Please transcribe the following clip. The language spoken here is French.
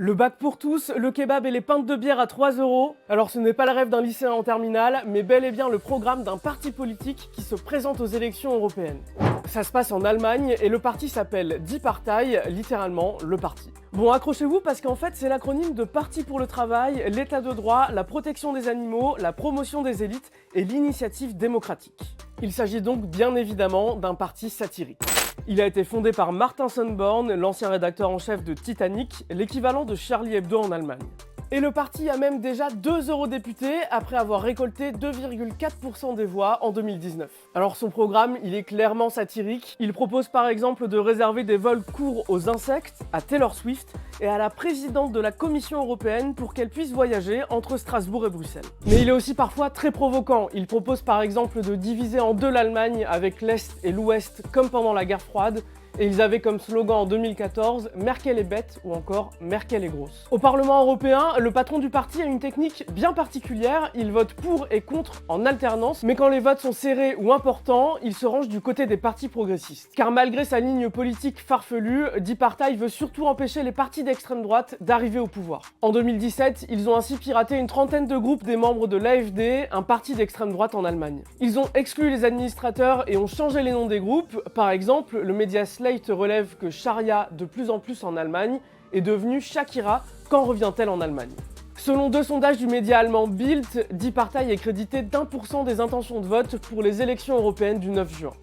Le bac pour tous, le kebab et les pintes de bière à 3 euros. Alors ce n'est pas le rêve d'un lycéen en terminale, mais bel et bien le programme d'un parti politique qui se présente aux élections européennes. Ça se passe en Allemagne et le parti s'appelle Die Partei, littéralement le parti. Bon, accrochez-vous parce qu'en fait c'est l'acronyme de Parti pour le travail, l'état de droit, la protection des animaux, la promotion des élites et l'initiative démocratique. Il s'agit donc bien évidemment d'un parti satirique. Il a été fondé par Martin Sonneborn, l'ancien rédacteur en chef de Titanic, l'équivalent de Charlie Hebdo en Allemagne. Et le parti a même déjà 2 eurodéputés après avoir récolté 2,4% des voix en 2019. Alors son programme, il est clairement satirique. Il propose par exemple de réserver des vols courts aux insectes, à Taylor Swift et à la présidente de la Commission européenne pour qu'elle puisse voyager entre Strasbourg et Bruxelles. Mais il est aussi parfois très provoquant. Il propose par exemple de diviser en deux l'Allemagne avec l'Est et l'Ouest comme pendant la guerre froide. Et ils avaient comme slogan en 2014 « Merkel est bête » ou encore « Merkel est grosse ». Au Parlement européen, le patron du parti a une technique bien particulière, il vote pour et contre en alternance, mais quand les votes sont serrés ou importants, il se range du côté des partis progressistes. Car malgré sa ligne politique farfelue, Die Partei veut surtout empêcher les partis d'extrême droite d'arriver au pouvoir. En 2017, ils ont ainsi piraté une trentaine de groupes des membres de l'AfD, un parti d'extrême droite en Allemagne. Ils ont exclu les administrateurs et ont changé les noms des groupes, par exemple, le média Slate relève que Sharia, de plus en plus en Allemagne, est devenue Shakira, quand revient-elle en Allemagne? Selon deux sondages du média allemand Bild, Die Partei est crédité d'1% des intentions de vote pour les élections européennes du 9 juin.